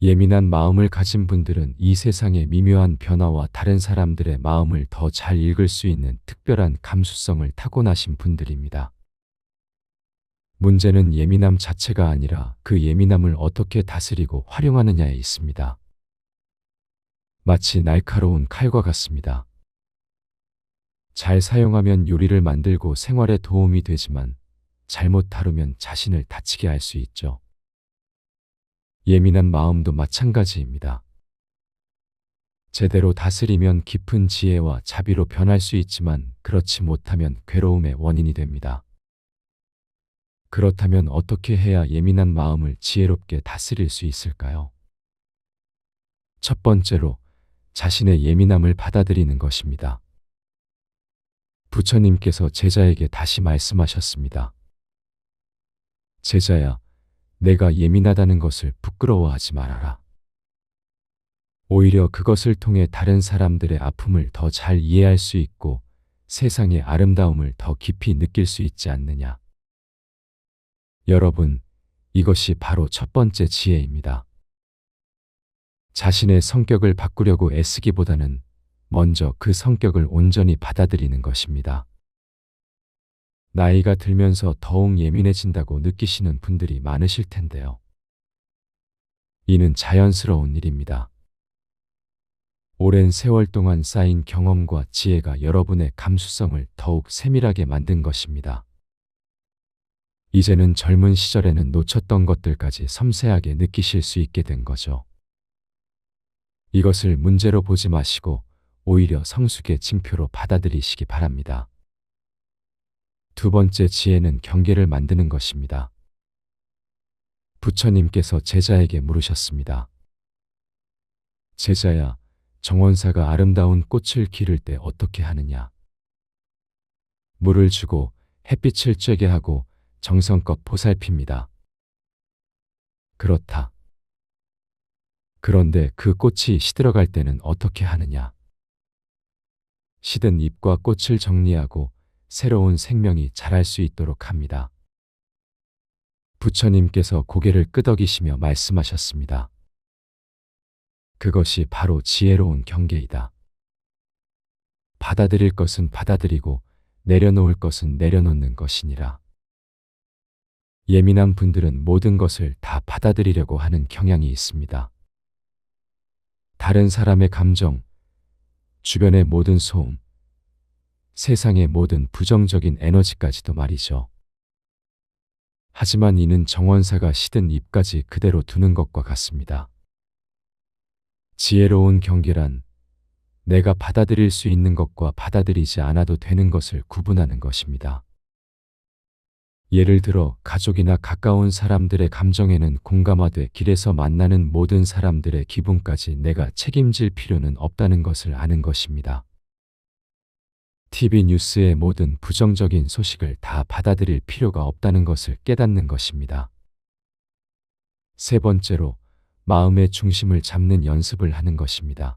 예민한 마음을 가진 분들은 이 세상의 미묘한 변화와 다른 사람들의 마음을 더 잘 읽을 수 있는 특별한 감수성을 타고나신 분들입니다. 문제는 예민함 자체가 아니라 그 예민함을 어떻게 다스리고 활용하느냐에 있습니다. 마치 날카로운 칼과 같습니다. 잘 사용하면 요리를 만들고 생활에 도움이 되지만 잘못 다루면 자신을 다치게 할 수 있죠. 예민한 마음도 마찬가지입니다. 제대로 다스리면 깊은 지혜와 자비로 변할 수 있지만 그렇지 못하면 괴로움의 원인이 됩니다. 그렇다면 어떻게 해야 예민한 마음을 지혜롭게 다스릴 수 있을까요? 첫 번째로 자신의 예민함을 받아들이는 것입니다. 부처님께서 제자에게 다시 말씀하셨습니다. 제자야, 내가 예민하다는 것을 부끄러워하지 말아라. 오히려 그것을 통해 다른 사람들의 아픔을 더 잘 이해할 수 있고 세상의 아름다움을 더 깊이 느낄 수 있지 않느냐. 여러분, 이것이 바로 첫 번째 지혜입니다. 자신의 성격을 바꾸려고 애쓰기보다는 먼저 그 성격을 온전히 받아들이는 것입니다. 나이가 들면서 더욱 예민해진다고 느끼시는 분들이 많으실 텐데요. 이는 자연스러운 일입니다. 오랜 세월 동안 쌓인 경험과 지혜가 여러분의 감수성을 더욱 세밀하게 만든 것입니다. 이제는 젊은 시절에는 놓쳤던 것들까지 섬세하게 느끼실 수 있게 된 거죠. 이것을 문제로 보지 마시고 오히려 성숙의 징표로 받아들이시기 바랍니다. 두 번째 지혜는 경계를 만드는 것입니다. 부처님께서 제자에게 물으셨습니다. 제자야, 정원사가 아름다운 꽃을 기를 때 어떻게 하느냐? 물을 주고 햇빛을 쬐게 하고 정성껏 보살핍니다. 그렇다. 그런데 그 꽃이 시들어갈 때는 어떻게 하느냐? 시든 잎과 꽃을 정리하고 새로운 생명이 자랄 수 있도록 합니다. 부처님께서 고개를 끄덕이시며 말씀하셨습니다. 그것이 바로 지혜로운 경계이다. 받아들일 것은 받아들이고 내려놓을 것은 내려놓는 것이니라. 예민한 분들은 모든 것을 다 받아들이려고 하는 경향이 있습니다. 다른 사람의 감정, 주변의 모든 소음, 세상의 모든 부정적인 에너지까지도 말이죠. 하지만 이는 정원사가 시든 잎까지 그대로 두는 것과 같습니다. 지혜로운 경계란 내가 받아들일 수 있는 것과 받아들이지 않아도 되는 것을 구분하는 것입니다. 예를 들어 가족이나 가까운 사람들의 감정에는 공감하되 길에서 만나는 모든 사람들의 기분까지 내가 책임질 필요는 없다는 것을 아는 것입니다. TV 뉴스의 모든 부정적인 소식을 다 받아들일 필요가 없다는 것을 깨닫는 것입니다. 세 번째로 마음의 중심을 잡는 연습을 하는 것입니다.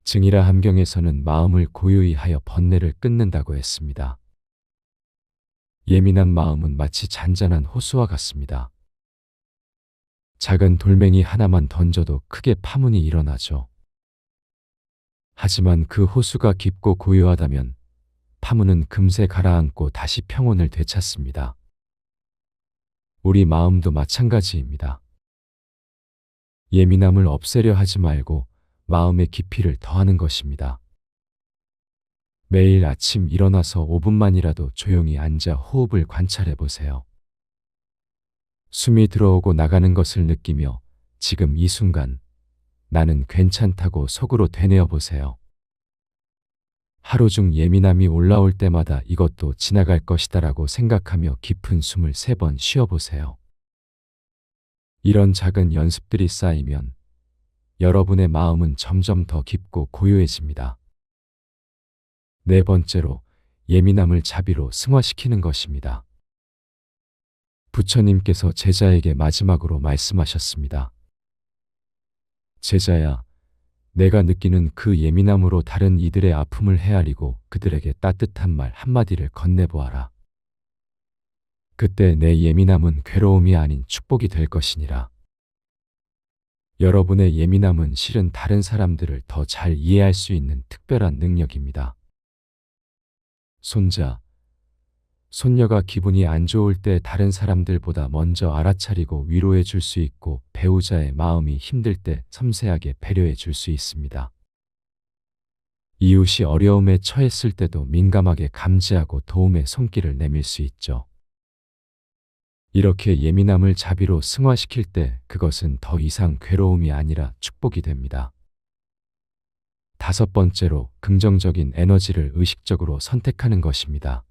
증이라 함경에서는 마음을 고요히 하여 번뇌를 끊는다고 했습니다. 예민한 마음은 마치 잔잔한 호수와 같습니다. 작은 돌멩이 하나만 던져도 크게 파문이 일어나죠. 하지만 그 호수가 깊고 고요하다면 파문은 금세 가라앉고 다시 평온을 되찾습니다. 우리 마음도 마찬가지입니다. 예민함을 없애려 하지 말고 마음의 깊이를 더하는 것입니다. 매일 아침 일어나서 5분만이라도 조용히 앉아 호흡을 관찰해 보세요. 숨이 들어오고 나가는 것을 느끼며 지금 이 순간 나는 괜찮다고 속으로 되뇌어 보세요. 하루 중 예민함이 올라올 때마다 이것도 지나갈 것이다라고 생각하며 깊은 숨을 3번 쉬어보세요. 이런 작은 연습들이 쌓이면 여러분의 마음은 점점 더 깊고 고요해집니다. 네 번째로 예민함을 자비로 승화시키는 것입니다. 부처님께서 제자에게 마지막으로 말씀하셨습니다. 제자야, 내가 느끼는 그 예민함으로 다른 이들의 아픔을 헤아리고 그들에게 따뜻한 말 한마디를 건네보아라. 그때 내 예민함은 괴로움이 아닌 축복이 될 것이니라. 여러분의 예민함은 실은 다른 사람들을 더 잘 이해할 수 있는 특별한 능력입니다. 손자, 손녀가 기분이 안 좋을 때 다른 사람들보다 먼저 알아차리고 위로해 줄 수 있고 배우자의 마음이 힘들 때 섬세하게 배려해 줄 수 있습니다. 이웃이 어려움에 처했을 때도 민감하게 감지하고 도움의 손길을 내밀 수 있죠. 이렇게 예민함을 자비로 승화시킬 때 그것은 더 이상 괴로움이 아니라 축복이 됩니다. 다섯 번째로 긍정적인 에너지를 의식적으로 선택하는 것입니다.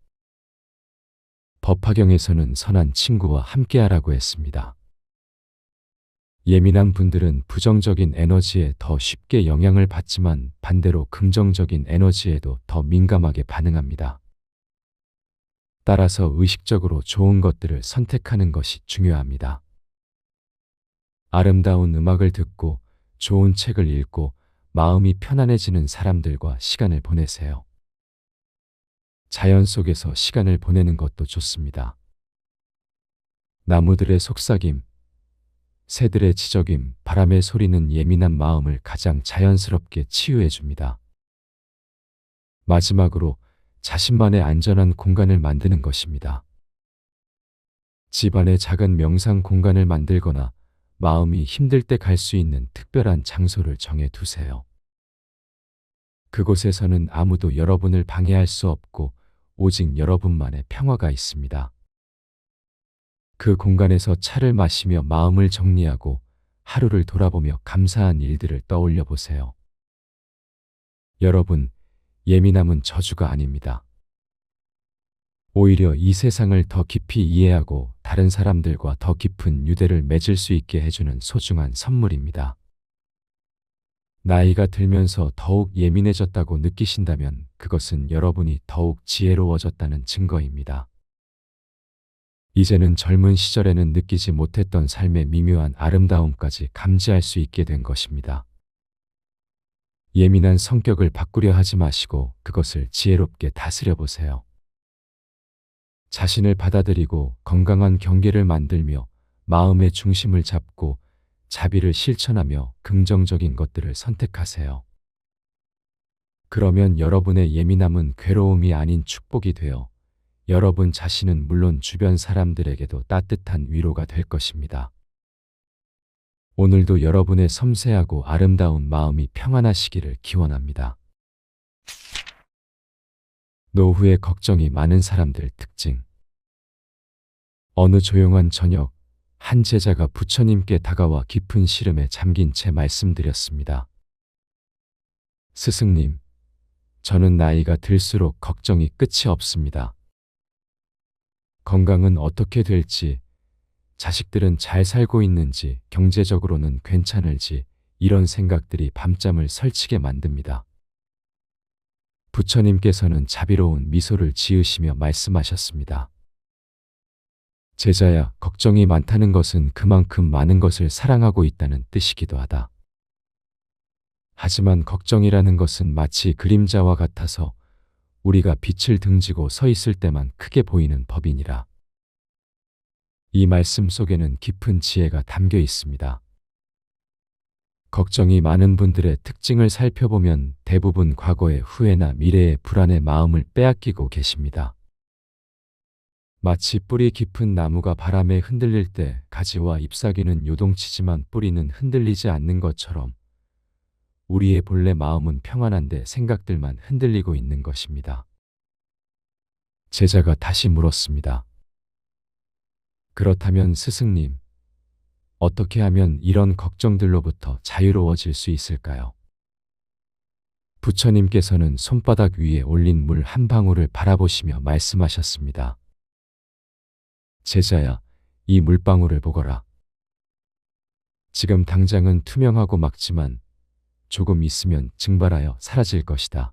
법화경에서는 선한 친구와 함께하라고 했습니다. 예민한 분들은 부정적인 에너지에 더 쉽게 영향을 받지만 반대로 긍정적인 에너지에도 더 민감하게 반응합니다. 따라서 의식적으로 좋은 것들을 선택하는 것이 중요합니다. 아름다운 음악을 듣고 좋은 책을 읽고 마음이 편안해지는 사람들과 시간을 보내세요. 자연 속에서 시간을 보내는 것도 좋습니다. 나무들의 속삭임, 새들의 지저귐, 바람의 소리는 예민한 마음을 가장 자연스럽게 치유해 줍니다. 마지막으로 자신만의 안전한 공간을 만드는 것입니다. 집안에 작은 명상 공간을 만들거나 마음이 힘들 때 갈 수 있는 특별한 장소를 정해 두세요. 그곳에서는 아무도 여러분을 방해할 수 없고 오직 여러분만의 평화가 있습니다. 그 공간에서 차를 마시며 마음을 정리하고 하루를 돌아보며 감사한 일들을 떠올려 보세요. 여러분, 예민함은 저주가 아닙니다. 오히려 이 세상을 더 깊이 이해하고 다른 사람들과 더 깊은 유대를 맺을 수 있게 해주는 소중한 선물입니다. 나이가 들면서 더욱 예민해졌다고 느끼신다면 그것은 여러분이 더욱 지혜로워졌다는 증거입니다. 이제는 젊은 시절에는 느끼지 못했던 삶의 미묘한 아름다움까지 감지할 수 있게 된 것입니다. 예민한 성격을 바꾸려 하지 마시고 그것을 지혜롭게 다스려 보세요. 자신을 받아들이고 건강한 경계를 만들며 마음의 중심을 잡고 자비를 실천하며 긍정적인 것들을 선택하세요. 그러면 여러분의 예민함은 괴로움이 아닌 축복이 되어 여러분 자신은 물론 주변 사람들에게도 따뜻한 위로가 될 것입니다. 오늘도 여러분의 섬세하고 아름다운 마음이 평안하시기를 기원합니다. 노후의 걱정이 많은 사람들 특징. 어느 조용한 저녁, 한 제자가 부처님께 다가와 깊은 시름에 잠긴 채 말씀드렸습니다. 스승님, 저는 나이가 들수록 걱정이 끝이 없습니다. 건강은 어떻게 될지, 자식들은 잘 살고 있는지, 경제적으로는 괜찮을지 이런 생각들이 밤잠을 설치게 만듭니다. 부처님께서는 자비로운 미소를 지으시며 말씀하셨습니다. 제자야, 걱정이 많다는 것은 그만큼 많은 것을 사랑하고 있다는 뜻이기도 하다. 하지만 걱정이라는 것은 마치 그림자와 같아서 우리가 빛을 등지고 서 있을 때만 크게 보이는 법이니라. 이 말씀 속에는 깊은 지혜가 담겨 있습니다. 걱정이 많은 분들의 특징을 살펴보면 대부분 과거의 후회나 미래의 불안의 마음을 빼앗기고 계십니다. 마치 뿌리 깊은 나무가 바람에 흔들릴 때 가지와 잎사귀는 요동치지만 뿌리는 흔들리지 않는 것처럼 우리의 본래 마음은 평안한데 생각들만 흔들리고 있는 것입니다. 제자가 다시 물었습니다. 그렇다면 스승님, 어떻게 하면 이런 걱정들로부터 자유로워질 수 있을까요? 부처님께서는 손바닥 위에 올린 물 한 방울을 바라보시며 말씀하셨습니다. 제자야, 이 물방울을 보거라. 지금 당장은 투명하고 막지만 조금 있으면 증발하여 사라질 것이다.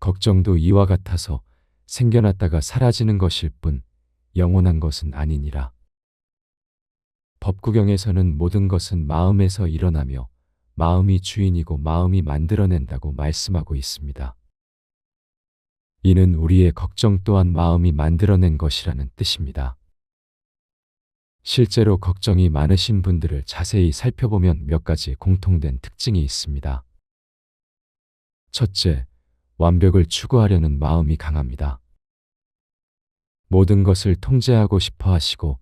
걱정도 이와 같아서 생겨났다가 사라지는 것일 뿐 영원한 것은 아니니라. 법구경에서는 모든 것은 마음에서 일어나며 마음이 주인이고 마음이 만들어낸다고 말씀하고 있습니다. 이는 우리의 걱정 또한 마음이 만들어낸 것이라는 뜻입니다. 실제로 걱정이 많으신 분들을 자세히 살펴보면 몇 가지 공통된 특징이 있습니다. 첫째, 완벽을 추구하려는 마음이 강합니다. 모든 것을 통제하고 싶어 하시고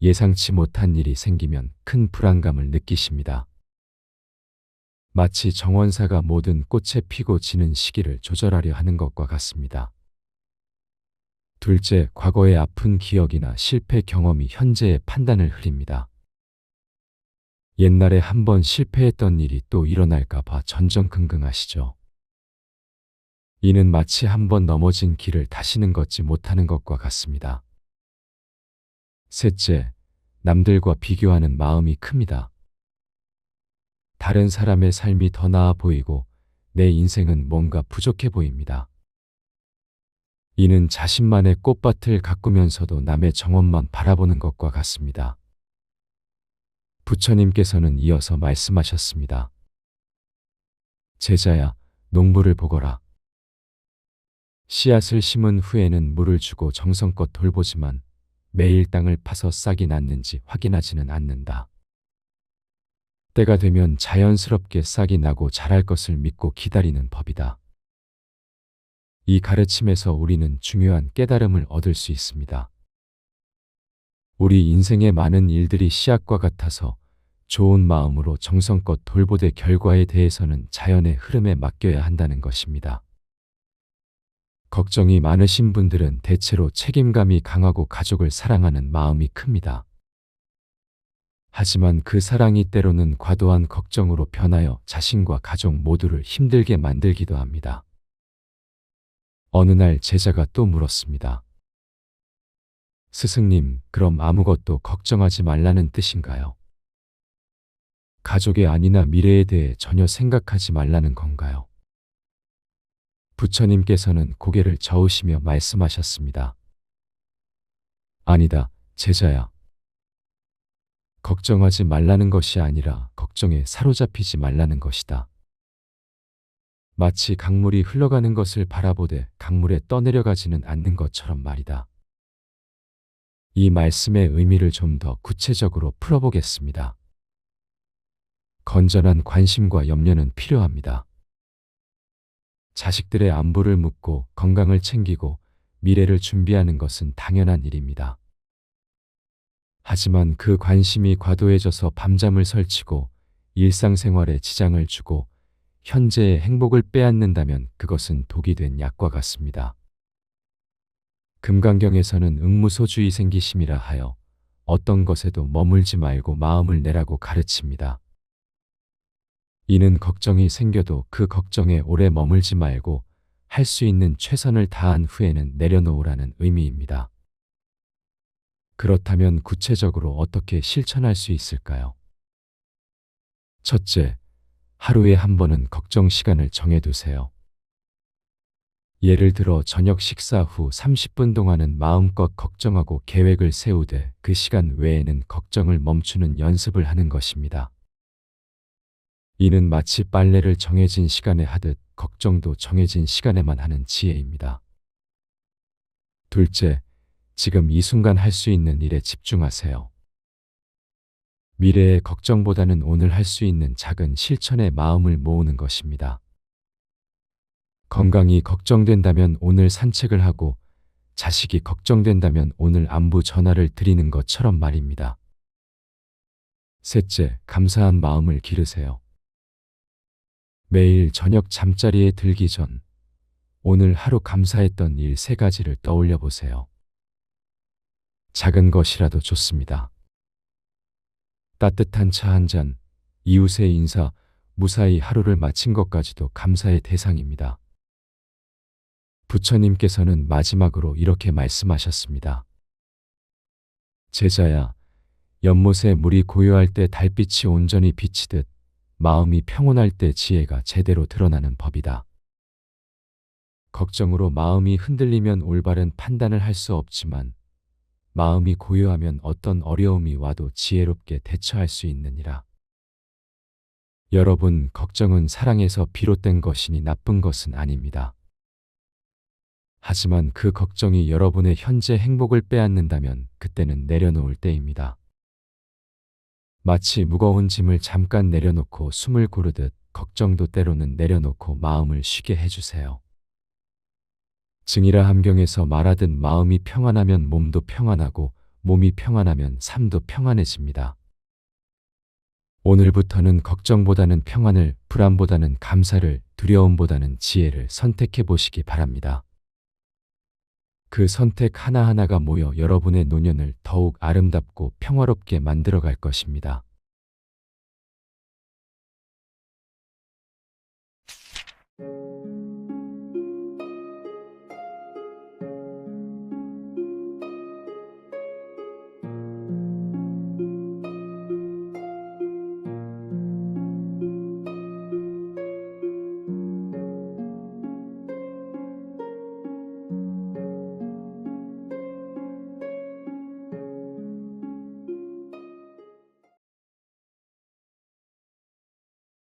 예상치 못한 일이 생기면 큰 불안감을 느끼십니다. 마치 정원사가 모든 꽃에 피고 지는 시기를 조절하려 하는 것과 같습니다. 둘째, 과거의 아픈 기억이나 실패 경험이 현재의 판단을 흐립니다. 옛날에 한번 실패했던 일이 또 일어날까 봐 전전긍긍하시죠. 이는 마치 한번 넘어진 길을 다시는 걷지 못하는 것과 같습니다. 셋째, 남들과 비교하는 마음이 큽니다. 다른 사람의 삶이 더 나아 보이고 내 인생은 뭔가 부족해 보입니다. 이는 자신만의 꽃밭을 가꾸면서도 남의 정원만 바라보는 것과 같습니다. 부처님께서는 이어서 말씀하셨습니다. 제자야, 농부를 보거라. 씨앗을 심은 후에는 물을 주고 정성껏 돌보지만 매일 땅을 파서 싹이 났는지 확인하지는 않는다. 때가 되면 자연스럽게 싹이 나고 자랄 것을 믿고 기다리는 법이다. 이 가르침에서 우리는 중요한 깨달음을 얻을 수 있습니다. 우리 인생의 많은 일들이 씨앗과 같아서 좋은 마음으로 정성껏 돌보되 결과에 대해서는 자연의 흐름에 맡겨야 한다는 것입니다. 걱정이 많으신 분들은 대체로 책임감이 강하고 가족을 사랑하는 마음이 큽니다. 하지만 그 사랑이 때로는 과도한 걱정으로 변하여 자신과 가족 모두를 힘들게 만들기도 합니다. 어느 날 제자가 또 물었습니다. 스승님, 그럼 아무것도 걱정하지 말라는 뜻인가요? 가족의 안위나 미래에 대해 전혀 생각하지 말라는 건가요? 부처님께서는 고개를 저으시며 말씀하셨습니다. 아니다, 제자야. 걱정하지 말라는 것이 아니라 걱정에 사로잡히지 말라는 것이다. 마치 강물이 흘러가는 것을 바라보되 강물에 떠내려가지는 않는 것처럼 말이다. 이 말씀의 의미를 좀 더 구체적으로 풀어보겠습니다. 건전한 관심과 염려는 필요합니다. 자식들의 안부를 묻고 건강을 챙기고 미래를 준비하는 것은 당연한 일입니다. 하지만 그 관심이 과도해져서 밤잠을 설치고 일상생활에 지장을 주고 현재의 행복을 빼앗는다면 그것은 독이 된 약과 같습니다. 금강경에서는 응무소주의 생기심이라 하여 어떤 것에도 머물지 말고 마음을 내라고 가르칩니다. 이는 걱정이 생겨도 그 걱정에 오래 머물지 말고 할 수 있는 최선을 다한 후에는 내려놓으라는 의미입니다. 그렇다면 구체적으로 어떻게 실천할 수 있을까요? 첫째, 하루에 한 번은 걱정 시간을 정해두세요. 예를 들어 저녁 식사 후 30분 동안은 마음껏 걱정하고 계획을 세우되 그 시간 외에는 걱정을 멈추는 연습을 하는 것입니다. 이는 마치 빨래를 정해진 시간에 하듯 걱정도 정해진 시간에만 하는 지혜입니다. 둘째, 지금 이 순간 할 수 있는 일에 집중하세요. 미래의 걱정보다는 오늘 할 수 있는 작은 실천에 마음을 모으는 것입니다. 건강이 걱정된다면 오늘 산책을 하고 자식이 걱정된다면 오늘 안부 전화를 드리는 것처럼 말입니다. 셋째, 감사한 마음을 기르세요. 매일 저녁 잠자리에 들기 전 오늘 하루 감사했던 일 3가지를 떠올려 보세요. 작은 것이라도 좋습니다. 따뜻한 차 한 잔, 이웃의 인사, 무사히 하루를 마친 것까지도 감사의 대상입니다. 부처님께서는 마지막으로 이렇게 말씀하셨습니다. 제자야, 연못에 물이 고요할 때 달빛이 온전히 비치듯 마음이 평온할 때 지혜가 제대로 드러나는 법이다. 걱정으로 마음이 흔들리면 올바른 판단을 할 수 없지만 마음이 고요하면 어떤 어려움이 와도 지혜롭게 대처할 수 있느니라. 여러분, 걱정은 사랑에서 비롯된 것이니 나쁜 것은 아닙니다. 하지만 그 걱정이 여러분의 현재 행복을 빼앗는다면 그때는 내려놓을 때입니다. 마치 무거운 짐을 잠깐 내려놓고 숨을 고르듯 걱정도 때로는 내려놓고 마음을 쉬게 해주세요. 증이라 함경에서 말하듯 마음이 평안하면 몸도 평안하고 몸이 평안하면 삶도 평안해집니다. 오늘부터는 걱정보다는 평안을, 불안보다는 감사를, 두려움보다는 지혜를 선택해 보시기 바랍니다. 그 선택 하나하나가 모여 여러분의 노년을 더욱 아름답고 평화롭게 만들어 갈 것입니다.